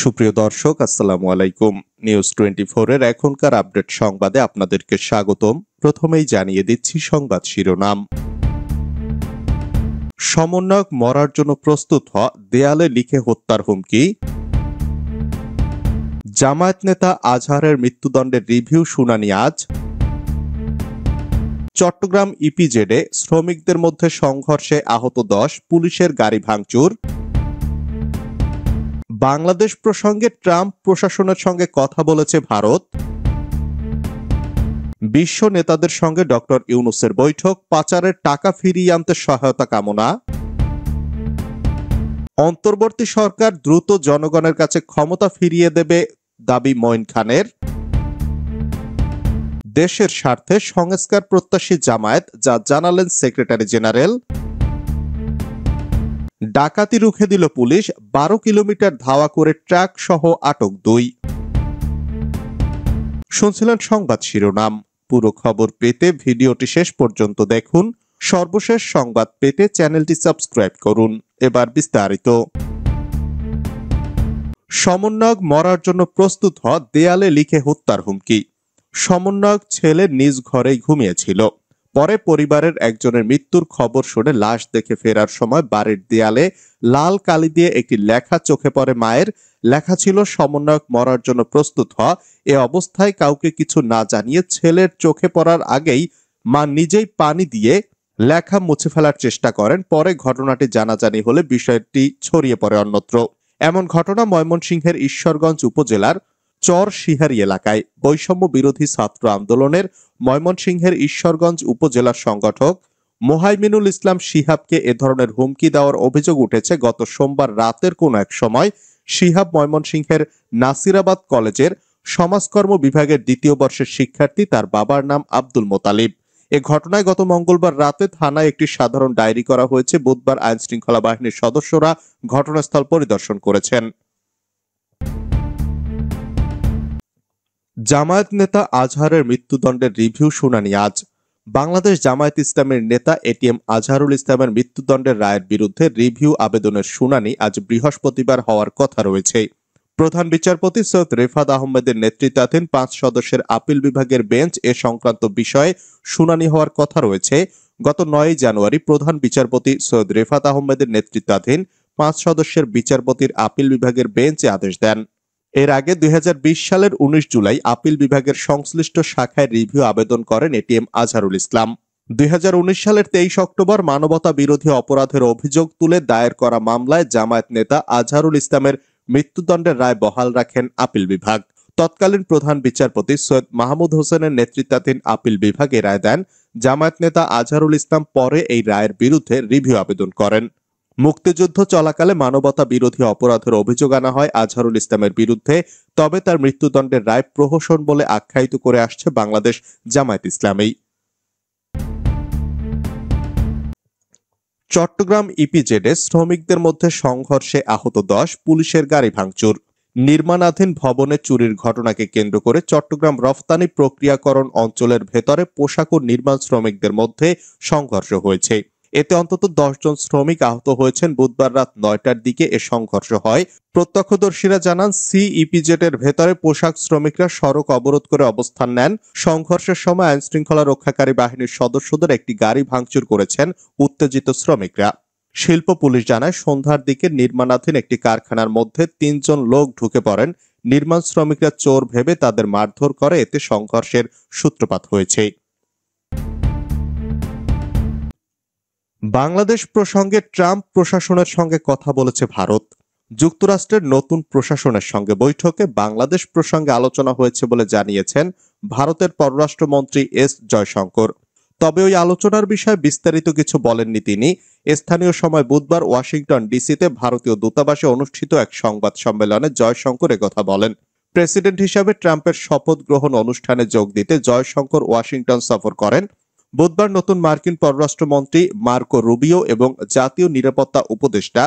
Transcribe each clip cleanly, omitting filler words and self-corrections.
সুপ্রিয় দর্শক, আসসালামু আলাইকুম। নিউজ 24 এর এখনকার আপডেট সংবাদে আপনাদেরকে স্বাগতম। প্রথমেই জানিয়ে দিচ্ছি সংবাদ শিরোনাম। সমন্বয়ক মরার জন্য প্রস্তুত হওয়া, দেয়ালে লিখে হত্যার হুমকি। জামায়াত নেতা আজহারের মৃত্যুদণ্ডের রিভিউ শুনানি আজ। চট্টগ্রাম ইপিজেডে শ্রমিকদের মধ্যে সংঘর্ষে আহত 10, পুলিশের গাড়ি ভাঙচুর। বাংলাদেশ প্রসঙ্গে ট্রাম্প প্রশাসনের সঙ্গে কথা বলেছে ভারত। বিশ্ব নেতাদের সঙ্গে ডক্টর ইউনূসের বৈঠক, পাচারের টাকা ফিরিয়ে আনতে সহায়তা কামনা। অন্তর্বর্তী সরকার দ্রুত জনগণের কাছে ক্ষমতা ফিরিয়ে দেবে দাবি মঈন খানের। দেশের স্বার্থে সংস্কার প্রত্যাশী জামায়াত, যা জানালেন সেক্রেটারি জেনারেল। ডাকাতি রুখে দিল পুলিশ, 12 কিলোমিটার ধাওয়া করে ট্রাক সহ আটক 2। শুনছিলেন সংবাদ শিরোনাম। পুরো খবর পেতে ভিডিওটি শেষ পর্যন্ত দেখুন। সর্বশেষ সংবাদ পেতে চ্যানেলটি সাবস্ক্রাইব করুন। এবার বিস্তারিত। সমন্বয়ক মরার জন্য প্রস্তুত হওয়া, দেয়ালে লিখে হত্যার হুমকি। সমন্বয়ক ছেলে নিজ ঘরেই ঘুমিয়েছিল। পরে পরিবারের একজনের মৃত্যুর খবর শুনে লাশ দেখে ফেরার সময় বাড়ির দেয়ালে লাল কালি দিয়ে একটি লেখা চোখে পড়ে মায়ের। লেখা ছিল, সমন্বয়ক মরার জন্য প্রস্তুত হওয়া। এ অবস্থায় কাউকে কিছু না জানিয়ে ছেলের চোখে পড়ার আগেই মা নিজেই পানি দিয়ে লেখা মুছে ফেলার চেষ্টা করেন। পরে ঘটনাটি জানাজানি হলে বিষয়টি ছড়িয়ে পড়ে অন্যত্র। এমন ঘটনা ময়মনসিংহের ঈশ্বরগঞ্জ উপজেলার চর শিহারি এলাকায়। বৈষম্য বিরোধী ছাত্র আন্দোলনের ময়মনসিংহের ঈশ্বরগঞ্জ উপজেলার সংগঠক মোহাইমিনুল ইসলাম শিহাবকে এ ধরনের হুমকি দেওয়ার অভিযোগ উঠেছে গত সোমবার রাতের কোনো এক সময়। শিহাব ময়মনসিংহের নাসিরাবাদ কলেজের সমাজকর্ম বিভাগের 2য় বর্ষের শিক্ষার্থী। তার বাবার নাম আব্দুল মোতালিব। এ ঘটনায় গত মঙ্গলবার রাতে থানায় একটি সাধারণ ডায়েরি করা হয়েছে। বুধবার আইন শৃঙ্খলা বাহিনীর সদস্যরা ঘটনাস্থল পরিদর্শন করেছেন। জামায়াত নেতা আজহারের মৃত্যুদণ্ডের রিভিউ শুনানি আজ। বাংলাদেশ জামায়াত ইসলামের নেতা এটিএম আজহারুল ইসলামের মৃত্যুদণ্ডের রায়ের বিরুদ্ধে রিভিউ আবেদনের শুনানি আজ বৃহস্পতিবার হওয়ার কথা রয়েছে। প্রধান বিচারপতি সৈয়দ রেফাত আহমেদের নেতৃত্বাধীন 5 সদস্যের আপিল বিভাগের বেঞ্চ এ সংক্রান্ত বিষয়ে শুনানি হওয়ার কথা রয়েছে। গত 9 জানুয়ারি প্রধান বিচারপতি সৈয়দ রেফাত আহমেদের নেতৃত্বাধীন 5 সদস্যের বিচারপতির আপিল বিভাগের বেঞ্চ আদেশ দেন। এর আগে 2020 সালের 19 জুলাই আপিল বিভাগের সংশ্লিষ্ট শাখায় রিভিউ আবেদন করেন এটিএম আজহারুল ইসলাম। 2019 সালের 23 অক্টোবর মানবতা বিরোধী অপরাধের অভিযোগ তুলে দায়ের করা মামলায় জামায়াত নেতা আজহারুল ইসলামের মৃত্যুদণ্ডের রায় বহাল রাখেন আপিল বিভাগ। তৎকালীন প্রধান বিচারপতি সৈয়দ মাহমুদ হোসেনের নেতৃত্বাধীন আপিল বিভাগ এ রায় দেন। জামায়াত নেতা আজহারুল ইসলাম পরে এই রায়ের বিরুদ্ধে রিভিউ আবেদন করেন। মুক্তিযুদ্ধ চলাকালে মানবতা বিরোধী অপরাধের অভিযোগ আনা হয় আজহারুল ইসলামের বিরুদ্ধে। তবে তার মৃত্যুদণ্ডের রায় প্রহসন বলে আখ্যায়িত করে আসছে বাংলাদেশ জামায়াত ইসলামী। চট্টগ্রাম ইপিজেডে শ্রমিকদের মধ্যে সংঘর্ষে আহত 10, পুলিশের গাড়ি ভাঙচুর। নির্মাণাধীন ভবনে চুরির ঘটনাকে কেন্দ্র করে চট্টগ্রাম রফতানি প্রক্রিয়াকরণ অঞ্চলের ভেতরে পোশাক ও নির্মাণ শ্রমিকদের মধ্যে সংঘর্ষ হয়েছে। এতে অন্তত 10 জন শ্রমিক আহত হয়েছেন। বুধবার রাত 9টার দিকে এ সংঘর্ষ হয়। প্রত্যক্ষদর্শীরা জানান, ইপিজেডের ভেতরে পোশাক শ্রমিকরা সড়ক অবরোধ করে অবস্থান নেন। সংঘর্ষের সময় আইন শৃঙ্খলা রক্ষাকারী বাহিনীর সদস্যদের একটি গাড়ি ভাঙচুর করেছেন উত্তেজিত শ্রমিকরা। শিল্প পুলিশ জানায়, সন্ধ্যার দিকে নির্মাণাধীন একটি কারখানার মধ্যে 3 জন লোক ঢুকে পড়েন। নির্মাণ শ্রমিকরা চোর ভেবে তাদের মারধর করে। এতে সংঘর্ষের সূত্রপাত হয়েছে। বাংলাদেশ প্রসঙ্গে ট্রাম্প প্রশাসনের সঙ্গে কথা বলেছে ভারত। যুক্তরাষ্ট্রের নতুন প্রশাসনের সঙ্গে বৈঠকে বাংলাদেশ প্রসঙ্গে আলোচনা হয়েছে বলে জানিয়েছেন ভারতের পররাষ্ট্রমন্ত্রী এস জয়শঙ্কর। তবে ওই আলোচনার বিষয়ে বিস্তারিত কিছু বলেননি তিনি। স্থানীয় সময় বুধবার ওয়াশিংটন ডিসিতে ভারতীয় দূতাবাসে অনুষ্ঠিত এক সংবাদ সম্মেলনে জয়শঙ্কর একথা বলেন। প্রেসিডেন্ট হিসাবে ট্রাম্পের শপথ গ্রহণ অনুষ্ঠানে যোগ দিতে জয়শঙ্কর ওয়াশিংটন সফর করেন। বুধবার নতুন মার্কিন পররাষ্ট্রমন্ত্রী মার্কো রুবিও এবং জাতীয় নিরাপত্তা উপদেষ্টা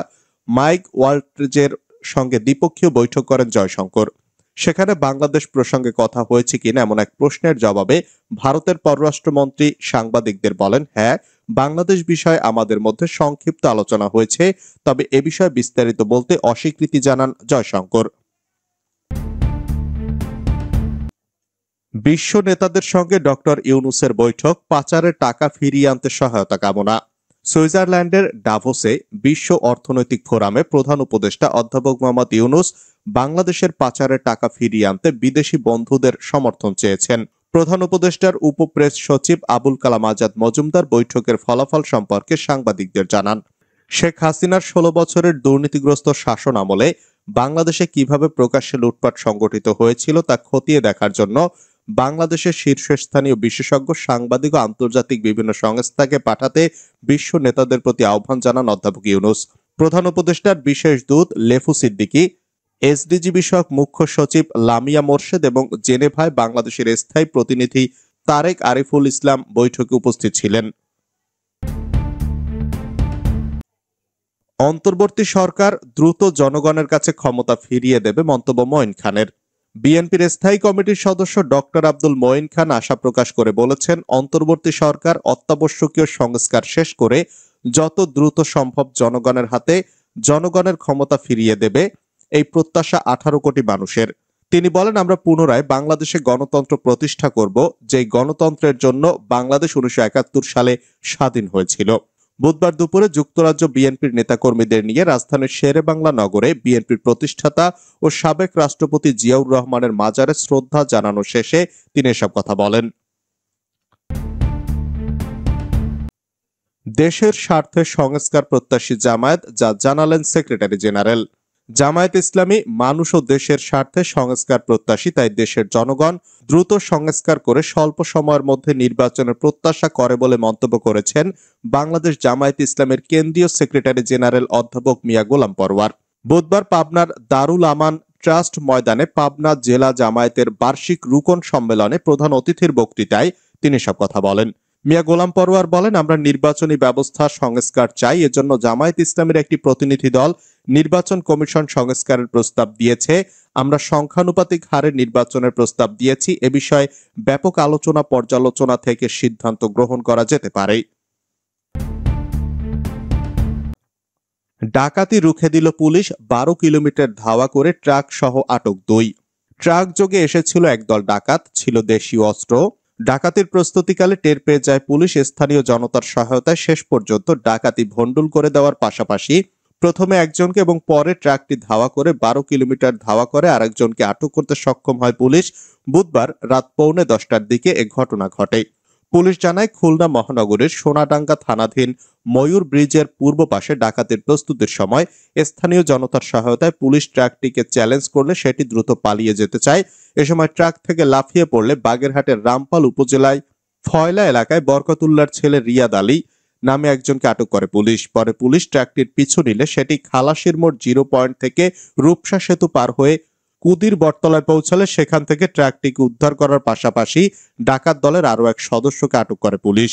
মাইক ওয়ালট্জের সঙ্গে দ্বিপক্ষীয় বৈঠক করেন জয়শঙ্কর। সেখানে বাংলাদেশ প্রসঙ্গে কথা হয়েছে কিনা এমন এক প্রশ্নের জবাবে ভারতের পররাষ্ট্রমন্ত্রী সাংবাদিকদের বলেন, হ্যাঁ, বাংলাদেশ বিষয়ে আমাদের মধ্যে সংক্ষিপ্ত আলোচনা হয়েছে, তবে এ বিষয়ে বিস্তারিত বলতে অস্বীকৃতি জানান জয়শঙ্কর। বিশ্ব নেতাদের সঙ্গে ডক্টর ইউনূসের বৈঠক, পাচারের টাকা ফিরিয়ে আনতে সহায়তা কামনা। সুইজারল্যান্ডের ডাভোসে বিশ্ব অর্থনৈতিক ফোরামে প্রধান উপদেষ্টা অধ্যাপক মোহাম্মদ ইউনূস বাংলাদেশের পাচারের টাকা ফিরিয়ে আনতে বিদেশি বন্ধুদের সমর্থন চেয়েছেন। প্রধান উপদেষ্টার উপপ্রেস সচিব আবুল কালাম আজাদ মজুমদার বৈঠকের ফলাফল সম্পর্কে সাংবাদিকদের জানান, শেখ হাসিনার ১৬ বছরের দুর্নীতিগ্রস্ত শাসন আমলে বাংলাদেশে কিভাবে প্রকাশ্যে লুটপাট সংগঠিত হয়েছিল তা খতিয়ে দেখার জন্য বাংলাদেশের শীর্ষস্থানীয় বিশেষজ্ঞ, সাংবাদিক ও আন্তর্জাতিক বিভিন্ন সংস্থাকে পাঠাতে বিশ্ব নেতাদের প্রতি আহ্বান জানান অধ্যাপক ইউনূস। প্রধান উপদেষ্টার বিশেষ দূত লেফু সিদ্দিকী, এসডিজি বিষয়ক মুখ্য সচিব লামিয়া মোরশেদ এবং জেনেভায় বাংলাদেশের স্থায়ী প্রতিনিধি তারেক আরিফুল ইসলাম বৈঠকে উপস্থিত ছিলেন। অন্তর্বর্তী সরকার দ্রুত জনগণের কাছে ক্ষমতা ফিরিয়ে দেবে মন্তব্য মঈন খানের। বিএনপির স্থায়ী কমিটির সদস্য ডক্টর আব্দুল মঈন খান আশা প্রকাশ করে বলেছেন, অন্তর্বর্তী সরকার অত্যাবশ্যকীয় সংস্কার শেষ করে যত দ্রুত সম্ভব জনগণের হাতে জনগণের ক্ষমতা ফিরিয়ে দেবে, এই প্রত্যাশা 18 কোটি মানুষের। তিনি বলেন, আমরা পুনরায় বাংলাদেশে গণতন্ত্র প্রতিষ্ঠা করব, যেই গণতন্ত্রের জন্য বাংলাদেশ 1971 সালে স্বাধীন হয়েছিল। বুধবার দুপুরে যুক্তরাজ্য বিএনপির নেতাকর্মীদের নিয়ে রাজধানীর শেরেবাংলা নগরে বিএনপির প্রতিষ্ঠাতা ও সাবেক রাষ্ট্রপতি জিয়াউর রহমানের মাজারে শ্রদ্ধা জানানো শেষে তিনি এসব কথা বলেন। দেশের স্বার্থে সংস্কার প্রত্যাশী জামায়াত, যা জানালেন সেক্রেটারি জেনারেল। জামায়াত ইসলামী মানুষ ও দেশের স্বার্থে সংস্কার প্রত্যাশী, তাই দেশের জনগণ দ্রুত সংস্কার করে স্বল্প সময়ের মধ্যে নির্বাচনের প্রত্যাশা করে বলে মন্তব্য করেছেন বাংলাদেশ জামায়াত ইসলামের কেন্দ্রীয় সেক্রেটারি জেনারেল অধ্যাপক মিয়া গোলাম পরওয়ার। বুধবার পাবনার দারুল আমান ট্রাস্ট ময়দানে পাবনা জেলা জামায়াতের বার্ষিক রুকন সম্মেলনে প্রধান অতিথির বক্তৃতায় তিনি সব কথা বলেন। মিয়া গোলাম পরওয়ার বলেন, আমরা নির্বাচনী ব্যবস্থা সংস্কার চাই, এজন্য জামায়াত ইসলামের একটি প্রতিনিধি দল নির্বাচন কমিশন সংস্কারের প্রস্তাব দিয়েছে। আমরা সংখ্যানুপাতিক হারে নির্বাচনের প্রস্তাব দিয়েছি। এ বিষয়ে ব্যাপক আলোচনা পর্যালোচনা থেকে সিদ্ধান্ত গ্রহণ করা যেতে পারে। ডাকাতি রুখে দিল পুলিশ, 12 কিলোমিটার ধাওয়া করে ট্রাক সহ আটক 2। ট্রাক যোগে এসেছিল একদল ডাকাত, ছিল দেশীয় অস্ত্র। ডাকাতির প্রস্তুতিকালে টের পেয়ে যায় পুলিশ। স্থানীয় জনতার সহায়তায় শেষ পর্যন্ত ডাকাতি ভণ্ডুল করে দেওয়ার পাশাপাশি প্রথমে একজনকে এবং পরে ট্রাকটি ধাওয়া করে 12 কিলোমিটার ধাওয়া করে আরেকজনকে আটক করতে সক্ষম হয় পুলিশ। বুধবার রাত 9:45টার দিকে এ ঘটনা ঘটে। পুলিশ জানায়, খুলনা মহানগরীর সোনাডাঙ্গা থানাধীন ময়ূর ব্রিজের পূর্ব পাশে ডাকাতির প্রস্তুতির সময় স্থানীয় জনতার সহায়তায় পুলিশ ট্রাকটিকে চ্যালেঞ্জ করলে সেটি দ্রুত পালিয়ে যেতে চায়। এ সময় ট্রাক থেকে লাফিয়ে পড়লে বাগেরহাটের রামপাল উপজেলায় ফয়লা এলাকায় বরকতুল্লাহর ছেলে রিয়াদ আলী নামে একজনকে আটক করে পুলিশ। পরে পুলিশ ট্রাকটির পিছু নিলে সেটি খালাসির মোড় 0 পয়েন্ট থেকে রূপসা সেতু পার হয়ে কুদির বটতলায় পৌঁছালে সেখান থেকে ট্রাকটিকে উদ্ধার করার পাশাপাশি ডাকাত দলের আরো এক সদস্যকে আটক করে পুলিশ।